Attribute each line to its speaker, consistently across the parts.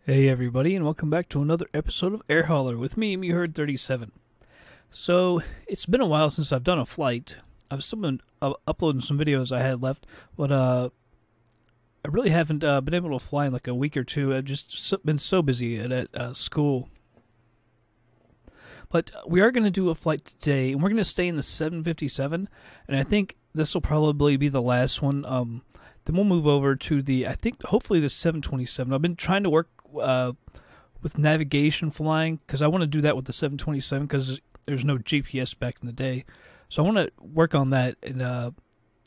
Speaker 1: Hey everybody, and welcome back to another episode of Air Hauler with me, MeHerd37. So, it's been a while since I've done a flight. I've still been uploading some videos I had left, but I really haven't been able to fly in like a week or two. I've just been so busy at school. But we are going to do a flight today, and we're going to stay in the 757, and I think this will probably be the last one. Then we'll move over to the, hopefully the 727. I've been trying to work with navigation flying because I want to do that with the 727 because there's no GPS back in the day. So I want to work on that, and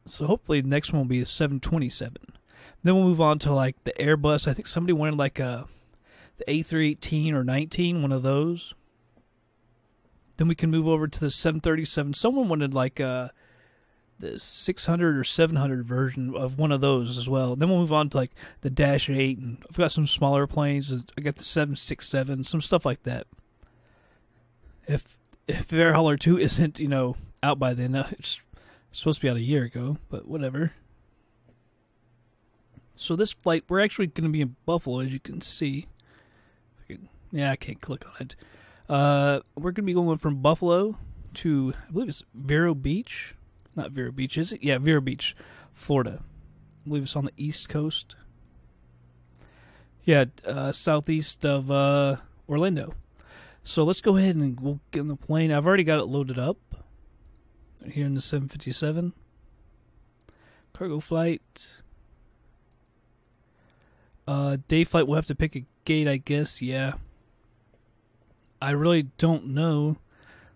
Speaker 1: so hopefully the next one will be the 727. Then we'll move on to like the Airbus. I think somebody wanted like the A318 or 19, one of those. Then we can move over to the 737. Someone wanted like the 600 or 700 version of one of those as well. Then we'll move on to like the Dash 8, and I've got some smaller planes. I got the 767, some stuff like that. If Air Hauler 2 isn't, out by then, it's supposed to be out a year ago, but whatever. So this flight, we're actually going to be in Buffalo, as you can see. I can't click on it. We're going to be going from Buffalo to, I believe it's Vero Beach. Not Vero Beach, is it? Yeah, Vero Beach, Florida. I believe it's on the East Coast. Yeah, southeast of Orlando. So let's go ahead and we'll get in the plane. I've already got it loaded up here in the 757. Cargo flight. Day flight, we'll have to pick a gate, I guess. Yeah. I really don't know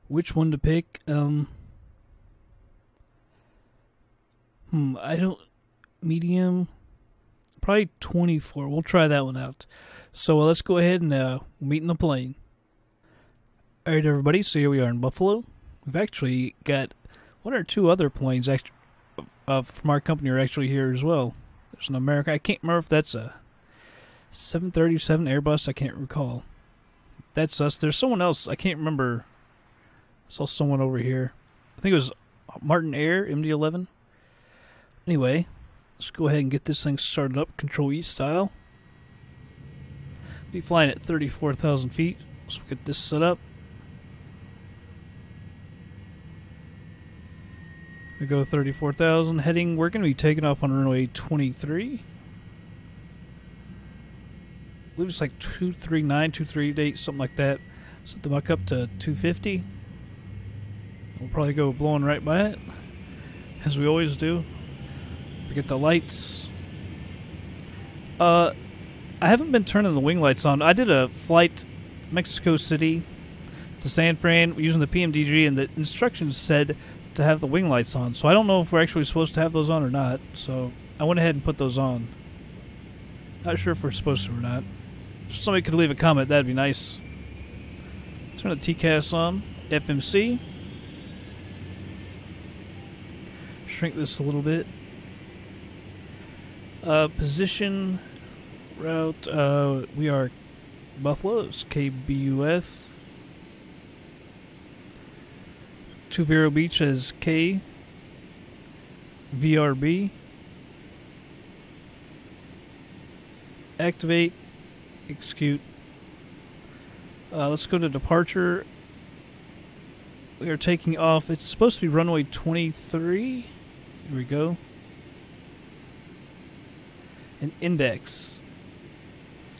Speaker 1: which one to pick. Medium, probably 24. We'll try that one out. So let's go ahead and meet in the plane. All right, everybody. So here we are in Buffalo. We've actually got one or two other planes from our company are actually here as well. There's an American. I can't remember if that's a 737 Airbus. I can't recall. That's us. There's someone else. I can't remember. I saw someone over here. I think it was Martin Air, MD-11. Anyway, let's go ahead and get this thing started up, Control E style. We'll be flying at 34,000 feet, so we'll get this set up. We go 34,000, heading, we're going to be taking off on runway 23. I believe it's like 239, 238, something like that. Set the buck up to 250. We'll probably go blowing right by it, as we always do. Forget the lights. I haven't been turning the wing lights on. I did a flight Mexico City to San Fran using the PMDG, and the instructions said to have the wing lights on. So I don't know if we're actually supposed to have those on or not. So I went ahead and put those on. Not sure if we're supposed to or not. If somebody could leave a comment, that'd be nice. Turn the TCAS on. FMC. Shrink this a little bit. Position, route, we are Buffalo, it's KBUF. To Vero Beach as KVRB. Activate, execute. Let's go to departure. We are taking off, it's supposed to be runway 23. Here we go. An index.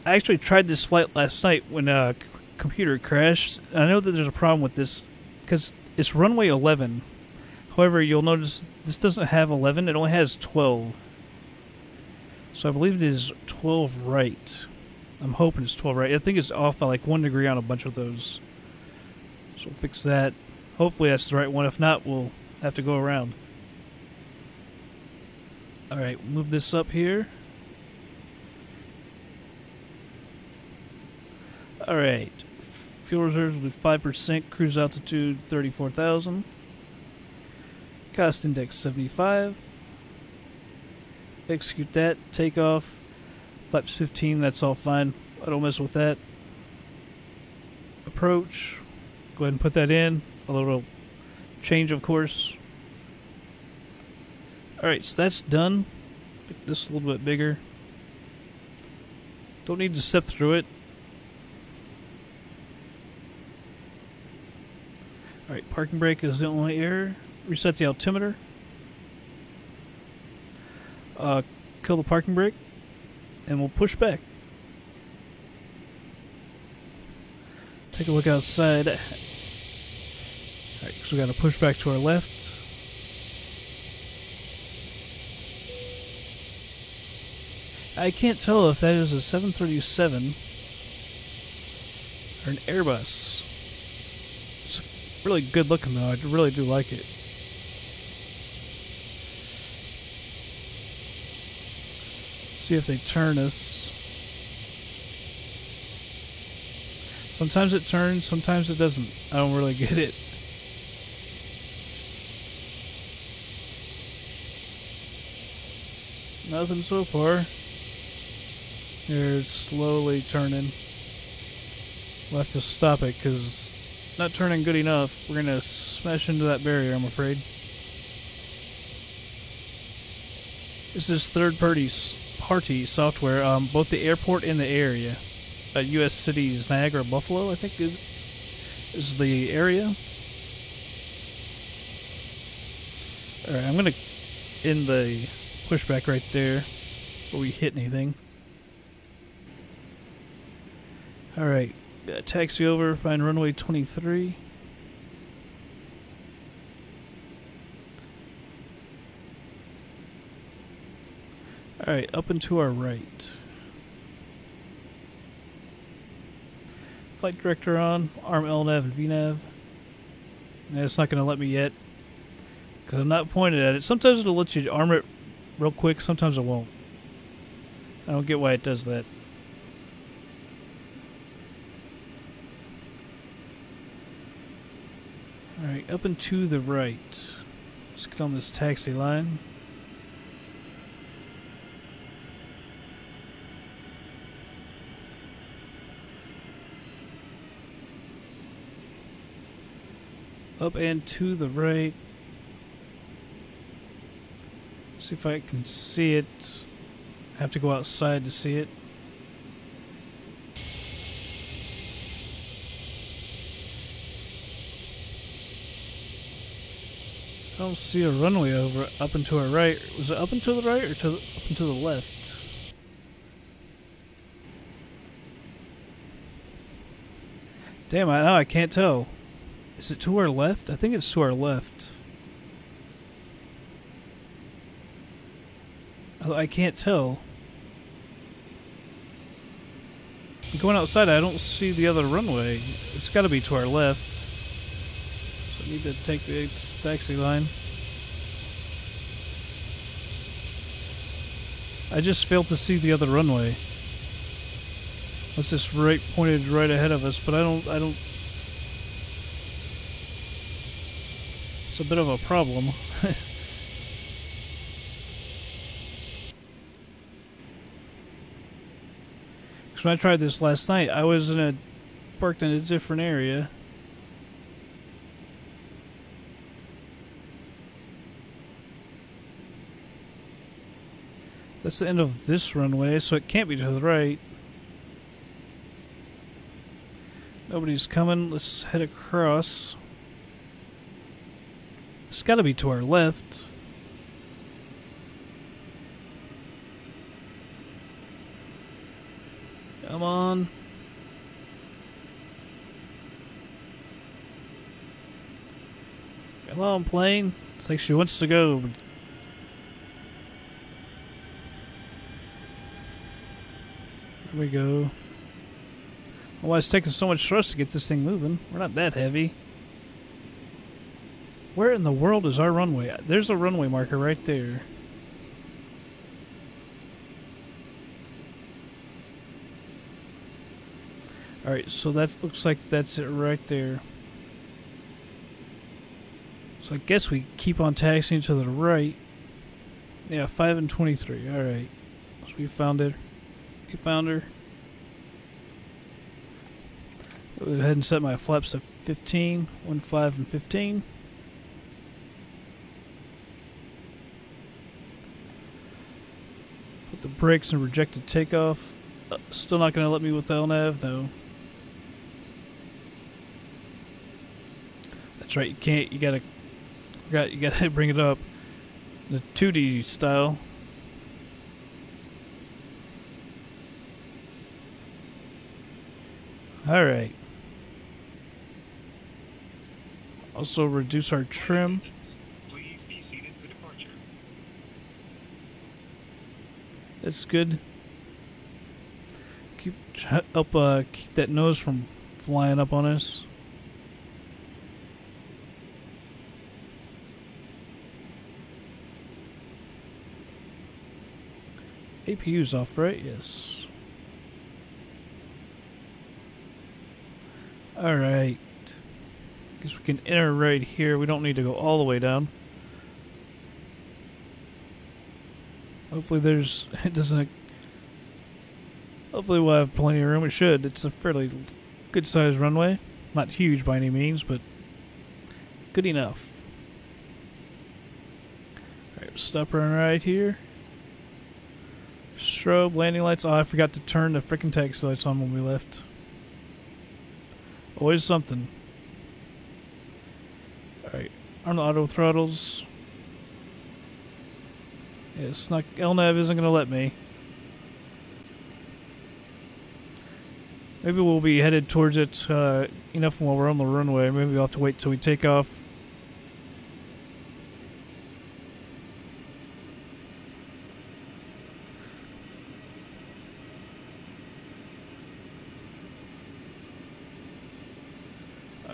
Speaker 1: I actually tried this flight last night when a computer crashed. I know that there's a problem with this because it's runway 11. However, you'll notice this doesn't have 11. It only has 12. So I believe it is 12 right. I'm hoping it's 12 right. I think it's off by like 1 degree on a bunch of those. So we'll fix that. Hopefully that's the right one. If not, we'll have to go around. Alright, move this up here. Alright, fuel reserves will be 5%, cruise altitude 34,000, cost index 75, execute that, takeoff, flaps 15, that's all fine, I don't mess with that. Approach, go ahead and put that in, a little change of course. Alright, so that's done, make this a little bit bigger. Don't need to step through it. Alright, parking brake is the only error. Reset the altimeter. Kill the parking brake. And we'll push back. Take a look outside. Alright, so we got to push back to our left. I can't tell if that is a 737 or an Airbus. It's really good looking though. I really do like it. See if they turn us. Sometimes it turns, sometimes it doesn't. I don't really get it. Nothing so far. Here it's slowly turning. We'll have to stop it because it's not turning good enough. We're going to smash into that barrier, I'm afraid. This is third-party software, both the airport and the area. U.S. cities, Niagara, Buffalo, I think is the area. Alright, I'm going to end the pushback right there before we hit anything. Alright, taxi over, find runway 23. Alright, up and to our right. Flight director on, arm LNAV and VNAV. And it's not going to let me yet because I'm not pointed at it. Sometimes it'll let you arm it real quick, sometimes it won't. I don't get why it does that. Alright, up and to the right. Let's get on this taxi line. Up and to the right. See if I can see it. I have to go outside to see it. I don't see a runway over up and to our right. Was it up and to the right or up and to the left? Damn, I can't tell. Is it to our left? I think it's to our left. I can't tell. Going outside, I don't see the other runway. It's got to be to our left. So I need to take the taxi line. I just failed to see the other runway. What's this right pointed right ahead of us? But I don't. It's a bit of a problem. Because when I tried this last night, I was parked in a different area. That's the end of this runway, so it can't be to the right. Nobody's coming. Let's head across. It's got to be to our left. Come on. Come on, plane. It's like she wants to go. Here we go. Why it's taking so much thrust to get this thing moving? We're not that heavy. Where in the world is our runway? There's a runway marker right there. Alright, so that looks like that's it right there. So I guess we keep on taxiing to the right. Yeah, 5 and 23. Alright. So we found it. We found her. Go ahead and set my flaps to 15. 1, 5, and 15. Put the brakes and rejected takeoff. Still not going to let me with the LNAV? No. That's right, you can't, you gotta bring it up. The 2D style. Alright. Also reduce our trim.
Speaker 2: Please be seated for departure.
Speaker 1: That's good. Keep that nose from flying up on us. APU's off, right? Yes. Alright. Guess we can enter right here. We don't need to go all the way down. Hopefully there's... It doesn't... Hopefully we'll have plenty of room. It should. It's a fairly good-sized runway. Not huge by any means, but good enough. Alright, stop running right here. Strobe, landing lights. Oh, I forgot to turn the frickin' taxi lights on when we left. Always something. Alright, on the auto throttles. Yeah, it's not... LNAV isn't going to let me. Maybe we'll be headed towards it enough while we're on the runway. Maybe we'll have to wait till we take off.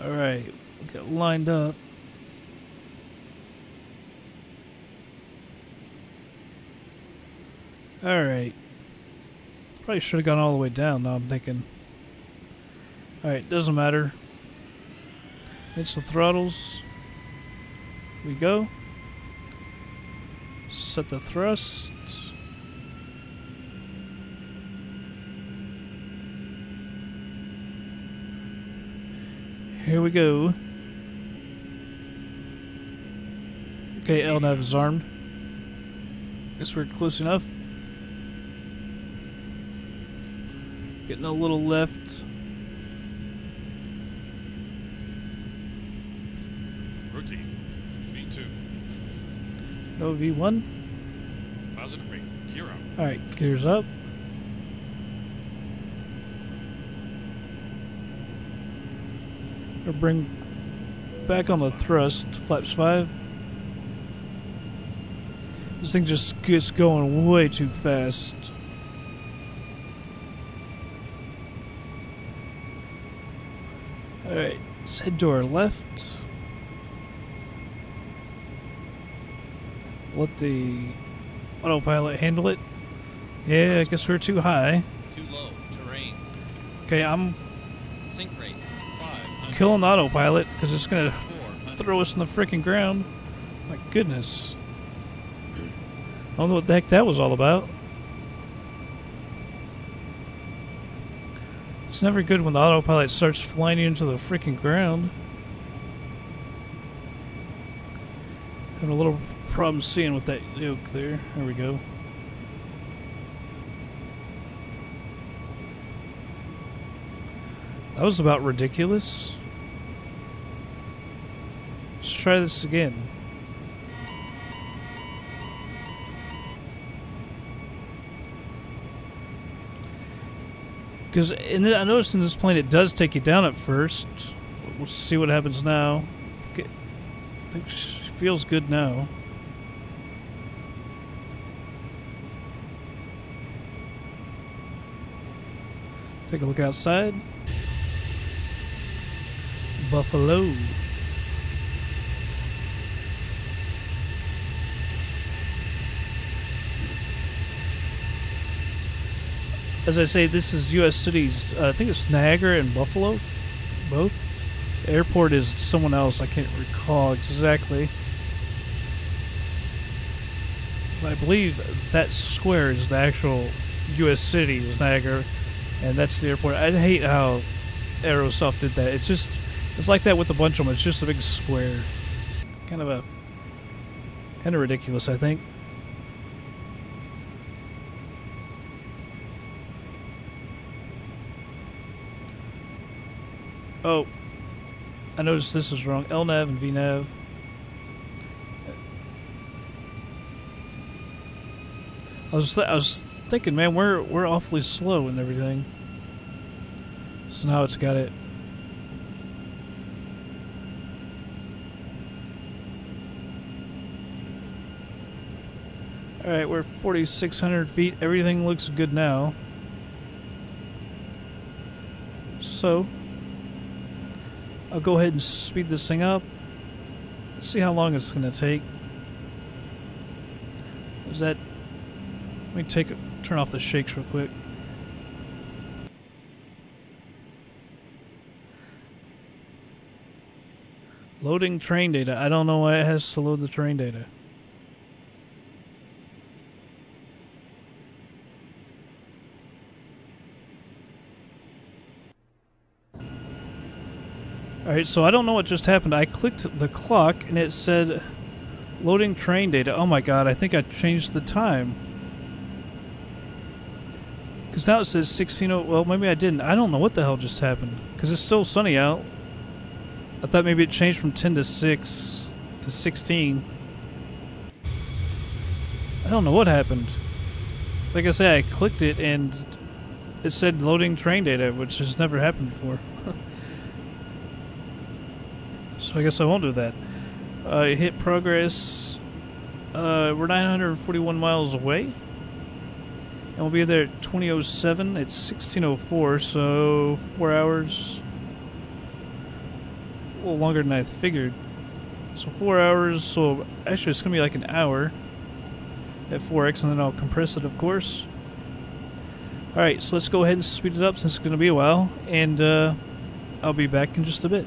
Speaker 1: Alright, we'll get lined up. Alright. Probably should have gone all the way down, now I'm thinking. Alright, doesn't matter. Hits the throttles. We go. Set the thrust. Here we go. Okay, LNAV is armed. Guess we're close enough. Getting a little left.
Speaker 2: Routine. V2.
Speaker 1: No V1.
Speaker 2: Positive rate. Gear up.
Speaker 1: Alright, gears up. Gonna bring back on the thrust. Flaps 5. This thing just gets going way too fast. Alright, let's head to our left. Let the autopilot handle it. Yeah, I guess we're too high.
Speaker 3: Too low. Terrain.
Speaker 1: Okay, I'm
Speaker 3: Sync rate. 500.
Speaker 1: killing the autopilot because it's going to throw us in the freaking ground. My goodness. I don't know what the heck that was all about. It's never good when the autopilot starts flying you into the freaking ground. Having a little problem seeing with that yoke there. There we go. That was about ridiculous. Let's try this again. Because I noticed in this plane it does take you down at first. We'll see what happens now. I think it feels good now. Take a look outside. Buffalo. As I say, this is U.S. cities. I think it's Niagara and Buffalo, both. The airport is someone else. I can't recall exactly. But I believe that square is the actual U.S. city, is Niagara, and that's the airport. I hate how Aerosoft did that. It's like that with a bunch of them. It's just a big square. Kind of ridiculous, I think. Oh, I noticed this is wrong. LNAV and VNAV. I was thinking, man, we're awfully slow and everything. So now it's got it. All right, we're 4,600 feet. Everything looks good now. So I'll go ahead and speed this thing up. See how long it's going to take. Is that? Let me turn off the shakes real quick. Loading train data. I don't know why it has to load the train data. Alright, so I don't know what just happened. I clicked the clock and it said loading train data. Oh my god, I think I changed the time. Because now it says 16:00. Well, maybe I didn't. I don't know what the hell just happened. Because it's still sunny out. I thought maybe it changed from 10 to 6 to 16. I don't know what happened. Like I say, I clicked it and it said loading train data, which has never happened before. So I guess I won't do that. Hit progress. We're 941 miles away. And we'll be there at 20:07. It's 16:04, so 4 hours. A little longer than I figured. So 4 hours, so actually it's going to be like an hour at 4x, and then I'll compress it, of course. Alright, so let's go ahead and speed it up since it's going to be a while, and I'll be back in just a bit.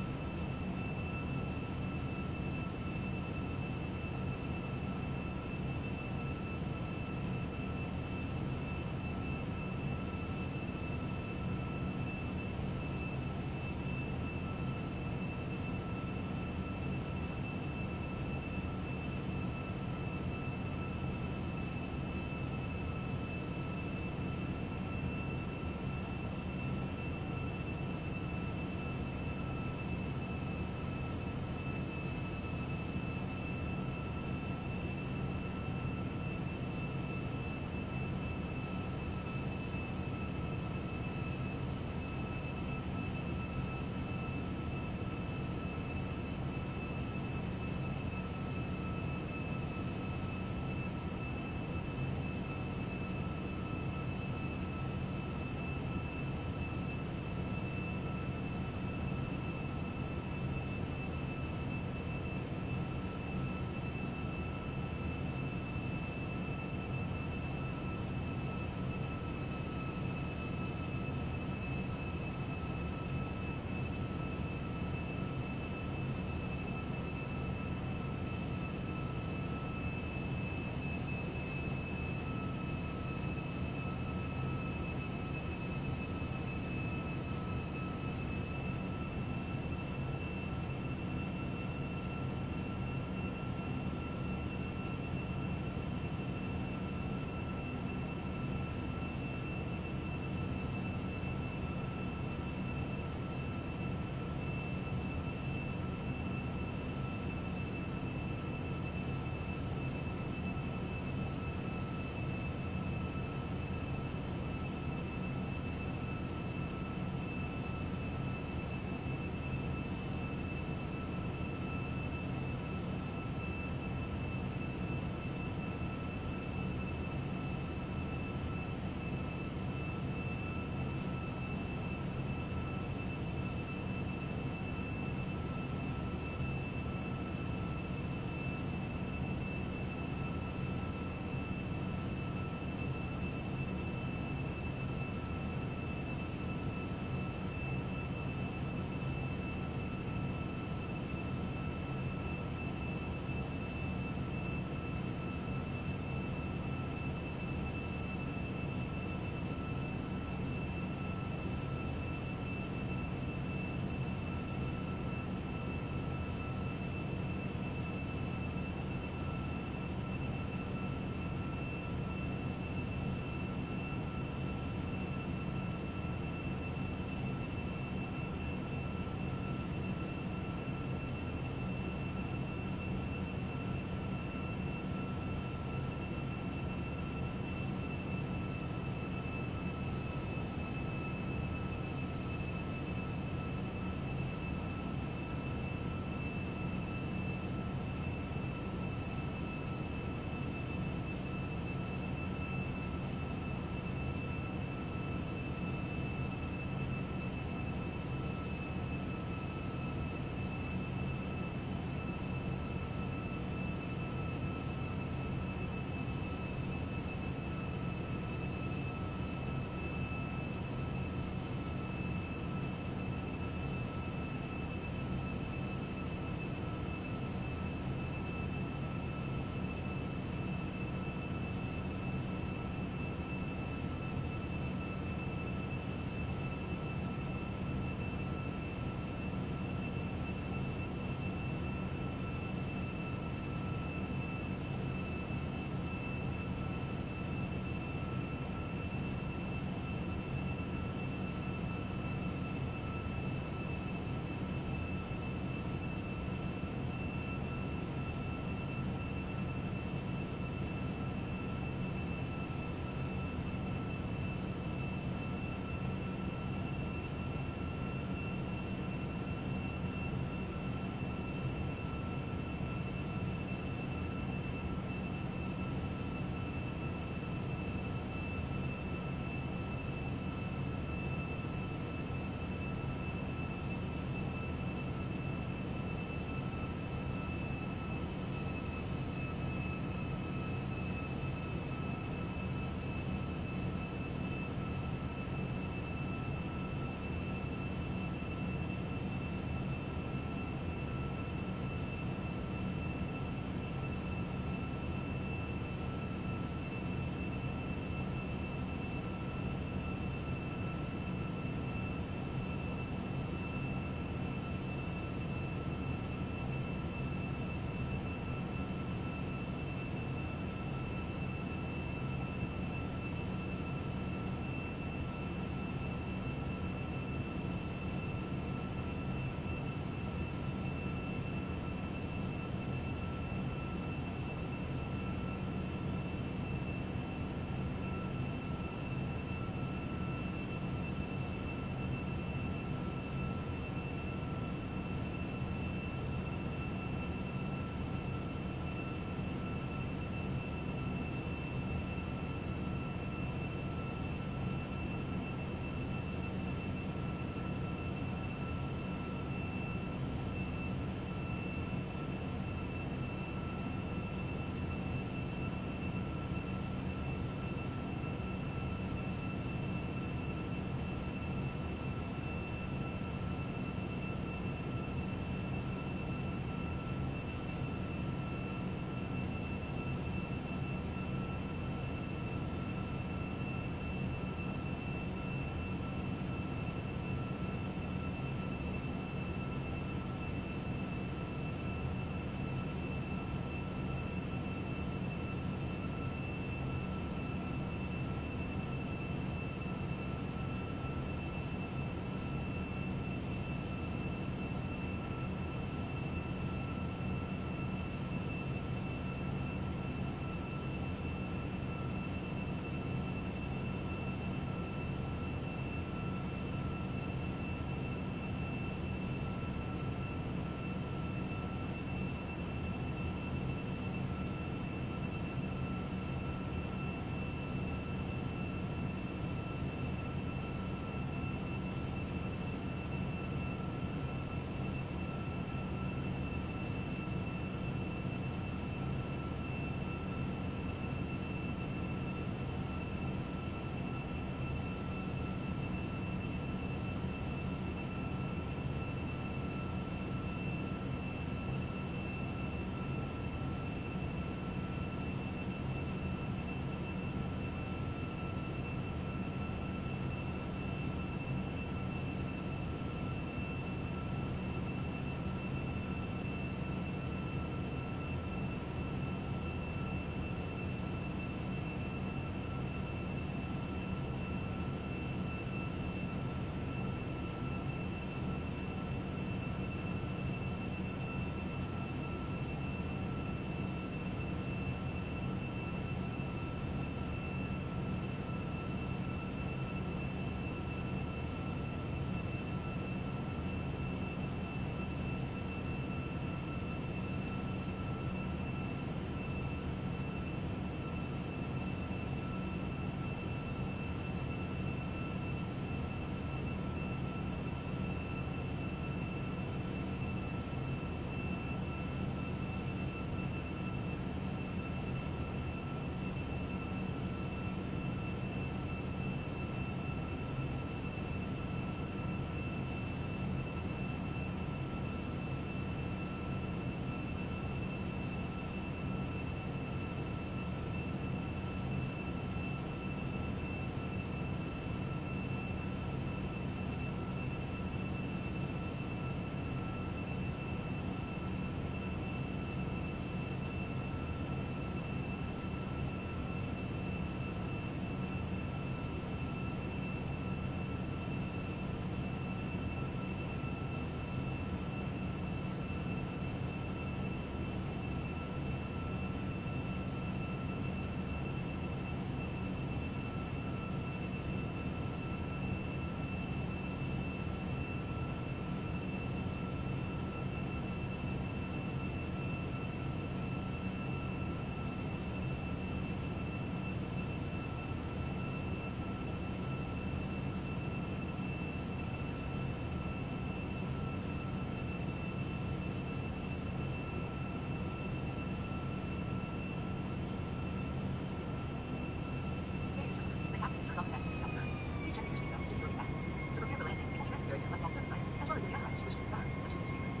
Speaker 4: security asset. To prepare for landing, it will be necessary to collect all service items, as well as any other items you wish to inspect, such as new speakers.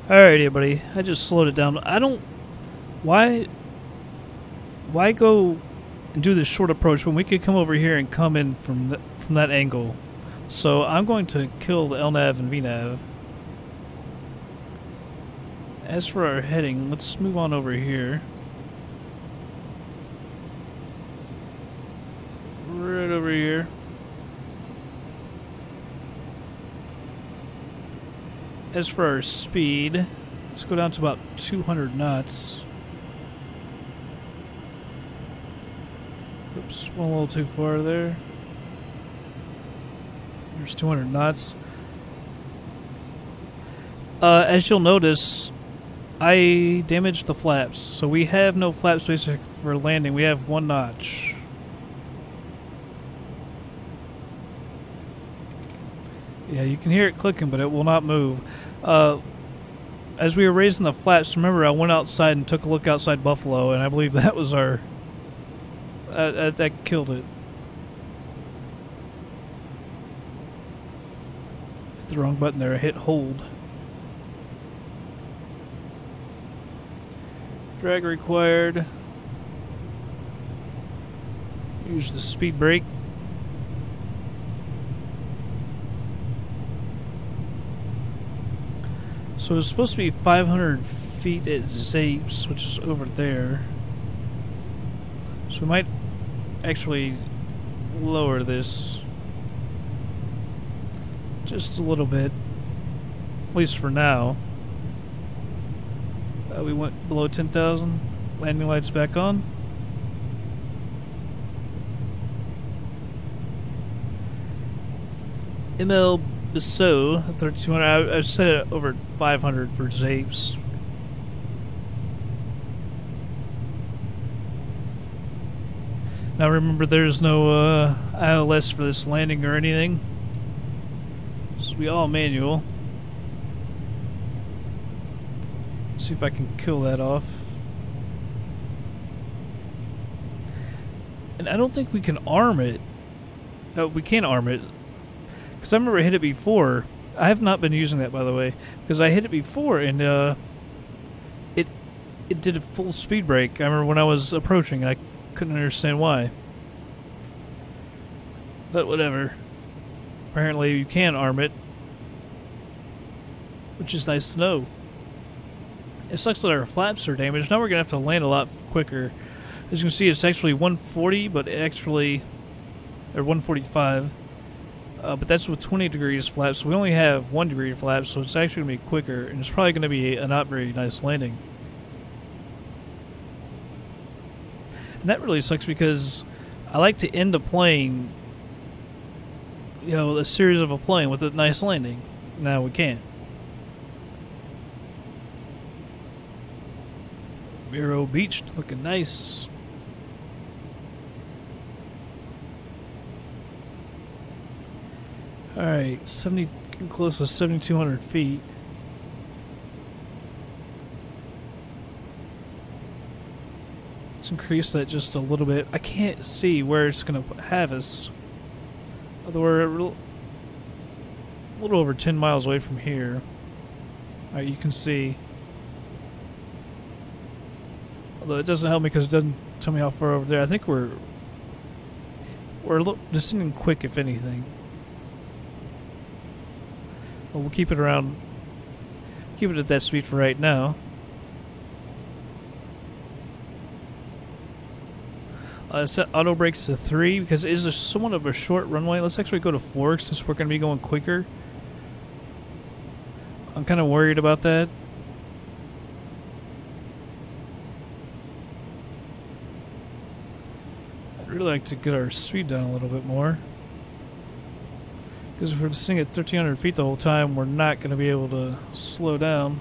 Speaker 1: Alright, everybody. I just slowed it down. I don't... Why go and do this short approach when we could come over here and come in from that angle? So I'm going to kill the LNAV and VNAV. As for our heading, let's move on over here. Right over here. As for our speed, let's go down to about 200 knots. Oops, went a little too far there. There's 200 knots. As you'll notice, I damaged the flaps, so we have no flap space for landing. We have one notch. Yeah, you can hear it clicking, but it will not move. As we were raising the flaps, remember I went outside and took a look outside Buffalo, and I believe that was our... that killed it. Hit the wrong button there. I hit hold. Drag required. Use the speed brake. So it's supposed to be 500 feet at Zapes, which is over there. So we might actually lower this just a little bit, at least for now. We went below 10,000. Landing lights back on. ML So 3200. I set it over 500 for Zapes. Now remember, there's no ILS for this landing or anything. This will be all manual. See if I can kill that off. And I don't think we can arm it. No, we can't arm it. Because I remember I hit it before. I have not been using that, by the way. Because I hit it before and it did a full speed brake. I remember when I was approaching and I couldn't understand why. But whatever. Apparently you can arm it. Which is nice to know. It sucks that our flaps are damaged. Now we're going to have to land a lot quicker. As you can see, it's actually 140, but actually... or 145. But that's with 20 degrees flaps. So we only have 1 degree flaps, so it's actually going to be quicker. And it's probably going to be a not very nice landing. And that really sucks because I like to end a plane, you know, a series of a plane with a nice landing. Now we can't. Vero Beach looking nice. Alright, 70, getting close to 7,200 feet. Let's increase that just a little bit. I can't see where it's going to have us. Although we're a little over 10 miles away from here. Alright, you can see. Although it doesn't help me because it doesn't tell me how far over there. I think we're descending quick, if anything. But we'll keep it around. Keep it at that speed for right now. Set auto brakes to 3 because it is somewhat of a short runway. Let's actually go to 4 since we're going to be going quicker. I'm kind of worried about that. I'd really like to get our speed down a little bit more. Because if we're sitting at 1,300 feet the whole time, we're not going to be able to slow down.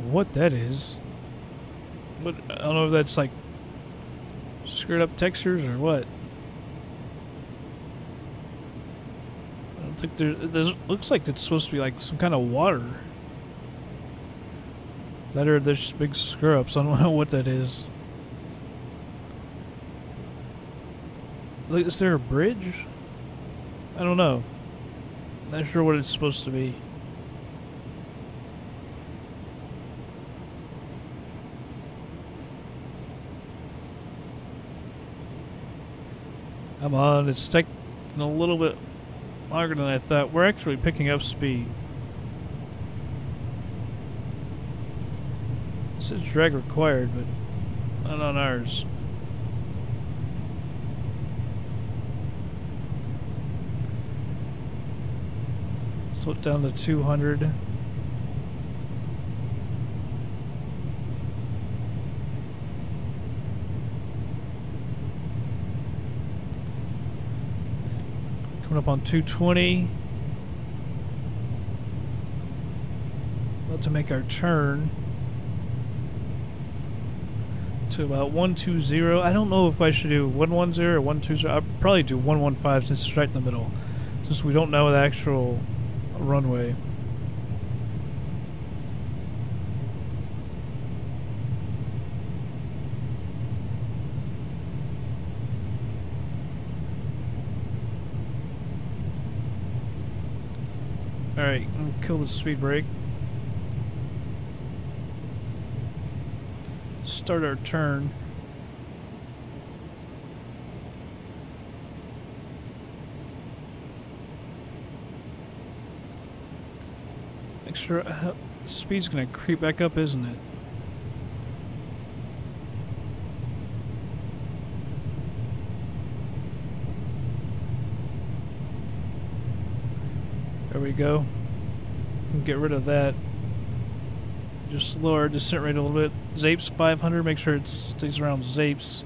Speaker 1: What that is. What, I don't know if that's like screwed up textures or what. I don't think there looks like it's supposed to be like some kind of water. That or there's just big screw ups. I don't know what that is. Like, is there a bridge? I don't know. Not sure what it's supposed to be. Come on, it's taking a little bit longer than I thought. We're actually picking up speed. It says drag required, but not on ours. Slow it down to 200. Coming up on 220. About to make our turn to about 120. I don't know if I should do 110 or 120. I'll probably do 115 since it's right in the middle, since we don't know the actual runway. Alright, I'm gonna kill the speed brake. Start our turn. Make sure speed's gonna creep back up, isn't it? There we go. Get rid of that. Just lower our descent rate a little bit. Zapes 500. Make sure it stays around Zapes.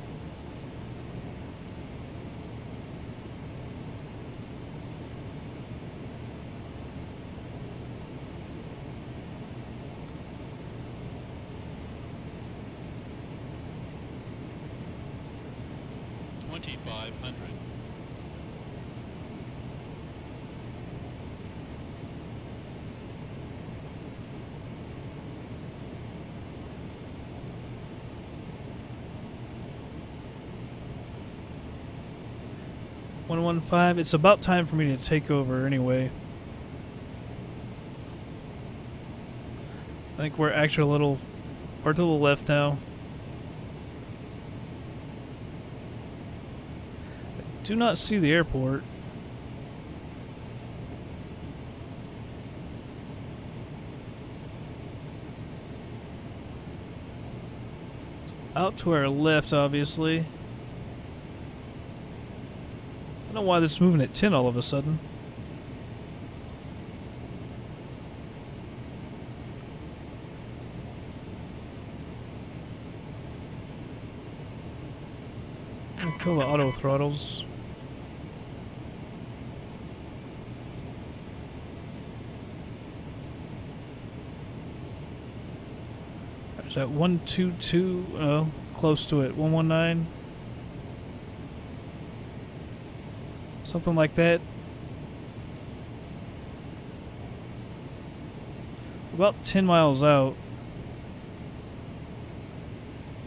Speaker 1: It's about time for me to take over anyway. I think we're actually a little far to the left now. I do not see the airport. It's out to our left, obviously. I don't know why this is moving at 10 all of a sudden. I'll kill the auto throttles. There's that 122, oh, close to it, 119. Something like that. about 10 miles out.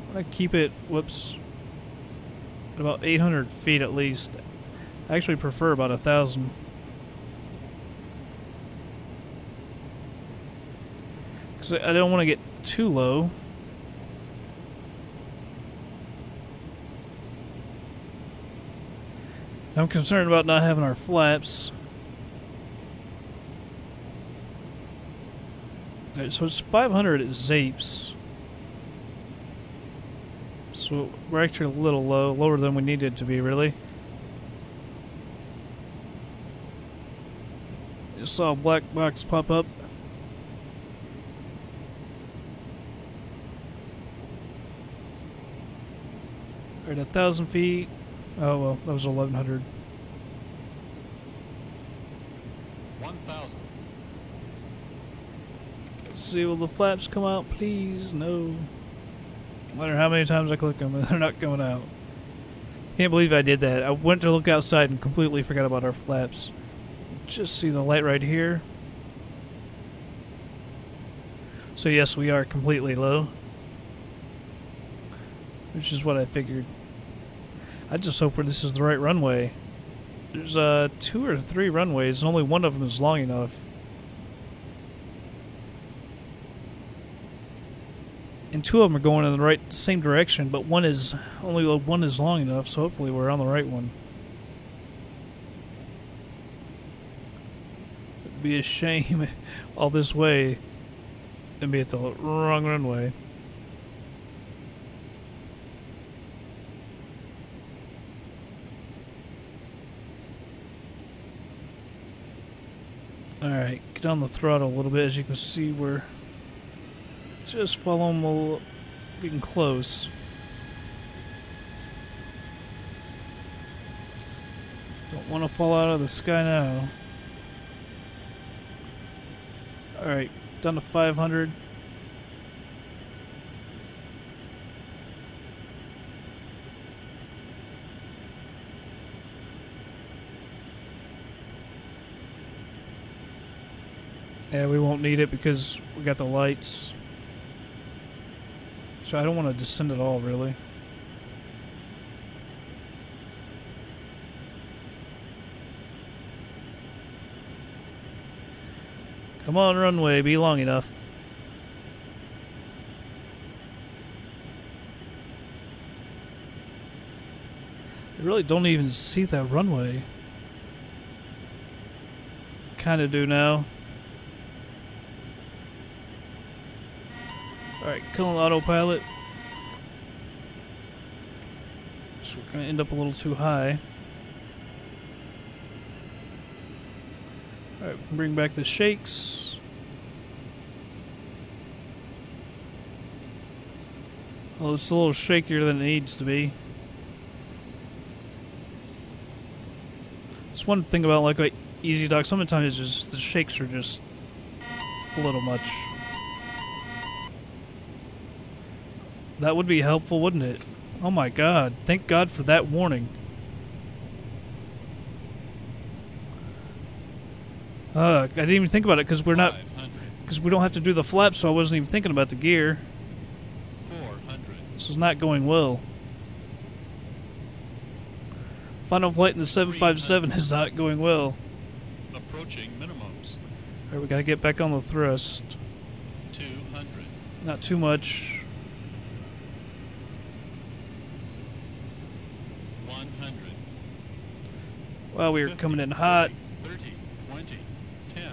Speaker 1: I'm going to keep it, whoops, at about 800 feet at least. I actually prefer about 1,000. Because I don't want to get too low. I'm concerned about not having our flaps. Alright, so it's 500 at Zapes. So we're actually a little low, lower than we needed to be, really. Just saw a black box pop up. Alright, 1,000 feet. Oh, well, that was 1,100.
Speaker 3: 1,000.
Speaker 1: Let's see, will the flaps come out, please? No. No matter how many times I click them, they're not coming out. Can't believe I did that. I went to look outside and completely forgot about our flaps. Just see the light right here. So yes, we are completely low. Which is what I figured. I just hope this is the right runway. There's 2 or 3 runways, and only one of them is long enough. And 2 of them are going in the same direction, but only one is long enough, so hopefully we're on the right one. It'd be a shame all this way and be at the wrong runway. Alright, get on the throttle a little bit. As you can see, we're just following, getting close. Don't want to fall out of the sky now. Alright, down to 500. Yeah, we won't need it because we got the lights. So I don't want to descend at all, really. Come on, runway, be long enough. I really don't even see that runway. Kind of do now. Alright, killing autopilot. So we're going to end up a little too high. Alright, we can bring back the shakes. Well, it's a little shakier than it needs to be. It's one thing about like EZDok, sometimes it's just the shakes are just a little much. That would be helpful, wouldn't it? Oh my god. Thank God for that warning. I didn't even think about it because we don't have to do the flaps, so I wasn't even thinking about the gear.
Speaker 3: 400.
Speaker 1: This is not going well. Final flight in the 757 is not going well.
Speaker 3: Approaching minimums.
Speaker 1: Alright, we gotta get back on the thrust.
Speaker 3: 200.
Speaker 1: Not too much.
Speaker 3: 100.
Speaker 1: Well, we were coming in hot.
Speaker 3: 30, 20, 10.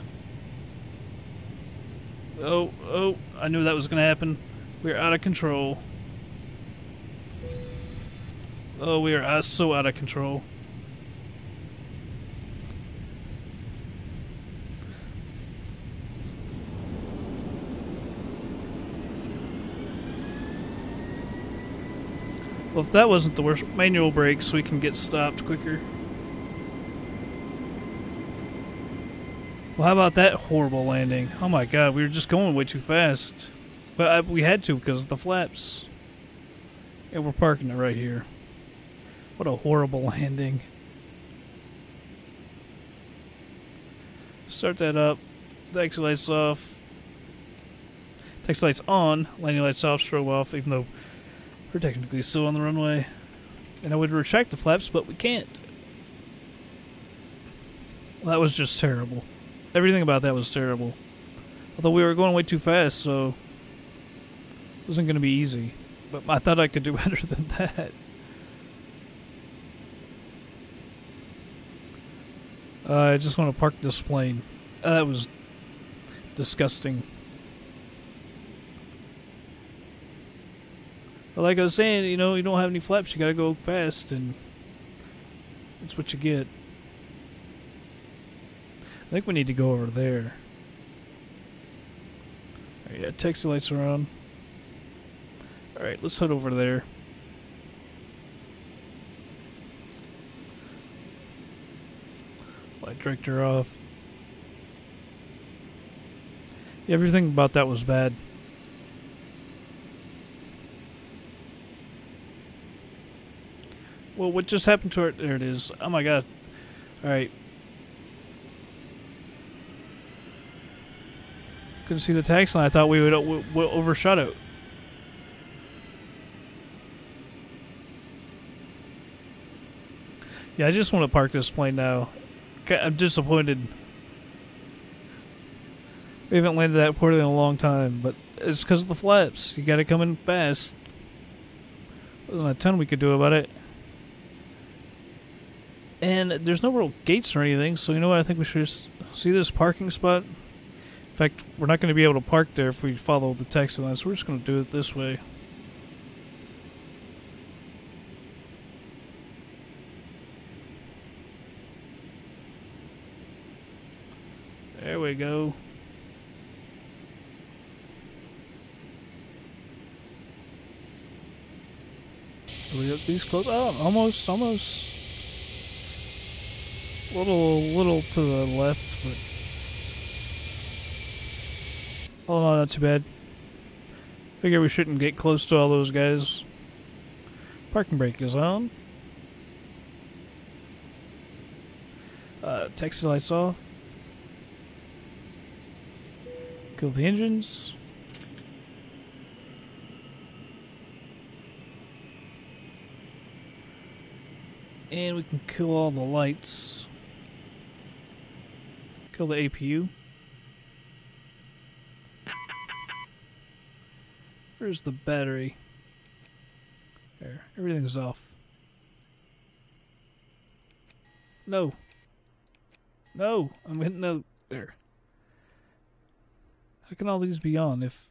Speaker 1: Oh, I knew that was going to happen. We're out of control. Oh, we are so out of control. Well, if that wasn't the worst, manual brakes so we can get stopped quicker. Well, how about that horrible landing? Oh my god, we were just going way too fast. But we had to because of the flaps. And we're parking it right here. What a horrible landing. Start that up. The exit lights off. Taxi lights on, landing lights off, strobe off, even though we're technically still on the runway. And I would retract the flaps, but we can't. Well, that was just terrible. Everything about that was terrible. Although we were going way too fast, so it wasn't going to be easy. But I thought I could do better than that. I just want to park this plane. That was disgusting. But like I was saying, you know, you don't have any flaps. You got to go fast, and that's what you get. I think we need to go over there. Alright, yeah, taxi lights are on. Alright, let's head over there. Light director off. Yeah, everything about that was bad. Well, what just happened to it? There it is. Oh my god. Alright. Couldn't see the taxi line. I thought we would overshot it. Yeah, I just want to park this plane now. I'm disappointed. We haven't landed that poorly in a long time, but it's because of the flaps. You got to come in fast. There wasn't a ton we could do about it. And there's no real gates or anything, so you know what? I think we should just see this parking spot. In fact, we're not going to be able to park there if we follow the taxi line, so we're just going to do it this way. There we go. Are we up these close? Oh, almost. Little to the left, but oh no, not too bad. Figure we shouldn't get close to all those guys. Parking brake is on. Taxi lights off. Kill the engines. And we can kill all the lights. Kill the APU. Where's the battery? There. Everything's off. No. No. I'm hitting no. There. How can all these be on if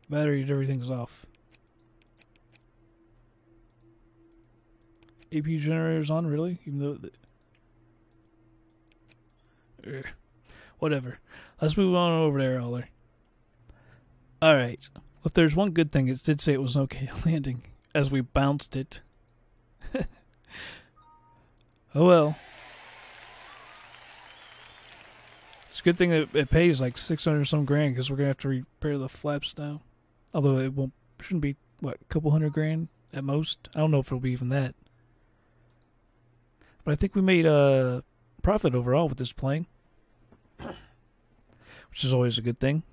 Speaker 1: battery and everything's off? APU generator's on, really? Even though... Whatever. Let's move on over there, Aller. Alright. If there's one good thing, it did say it was an okay landing, as we bounced it. Oh well. It's a good thing that it pays like 600 some grand, because we're going to have to repair the flaps now. Although it shouldn't be, what, a couple $100,000 at most? I don't know if it'll be even that. But I think we made a profit overall with this plane, which is always a good thing.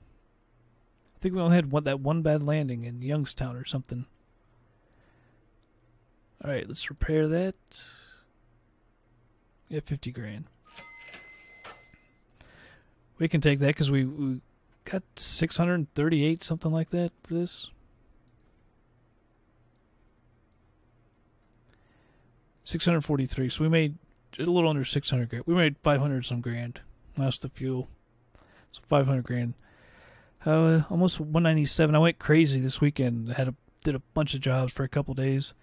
Speaker 1: I think we only had that one bad landing in Youngstown or something. Alright, let's repair that. Yeah, 50 grand. We can take that because we got 638, something like that for this. 643, so we made a little under 600 grand. We made 500 some grand. That's the fuel. So 500 grand. Almost 197. I went crazy this weekend. Did a bunch of jobs for a couple days.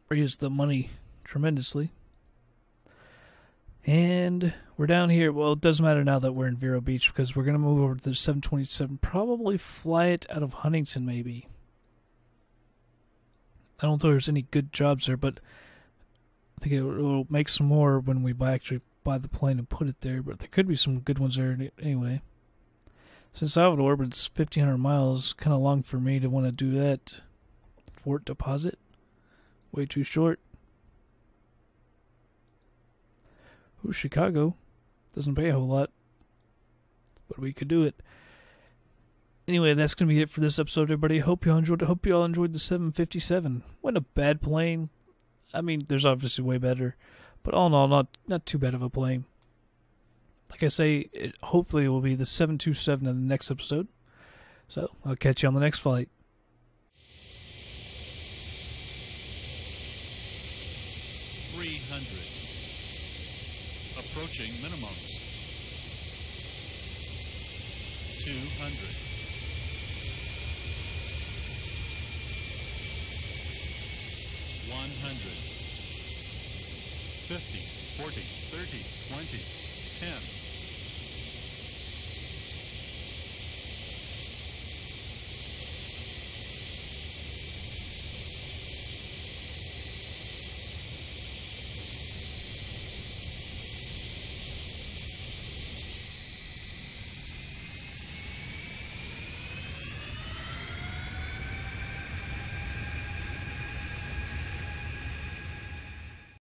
Speaker 1: Raised the money tremendously. And we're down here. Well, it doesn't matter now that we're in Vero Beach, because we're going to move over to the 727. Probably fly it out of Huntington, maybe. I don't think there's any good jobs there, but I think it will make some more when we actually buy the plane and put it there. But there could be some good ones there anyway. Since Salvador, but it's 1,500 miles, kind of long for me to want to do that. Fort deposit. Way too short. Ooh, Chicago. Doesn't pay a whole lot. But we could do it. Anyway, that's going to be it for this episode, everybody. Hope you all enjoyed it. Hope you all enjoyed the 757. Wasn't a bad plane. I mean, there's obviously way better. But all in all, not too bad of a plane. Like I say, hopefully it will be the 727 in the next episode. So, I'll catch you on the next flight.
Speaker 3: 300. Approaching minimums. 200. 100. 50, 40, 30, 20, 10.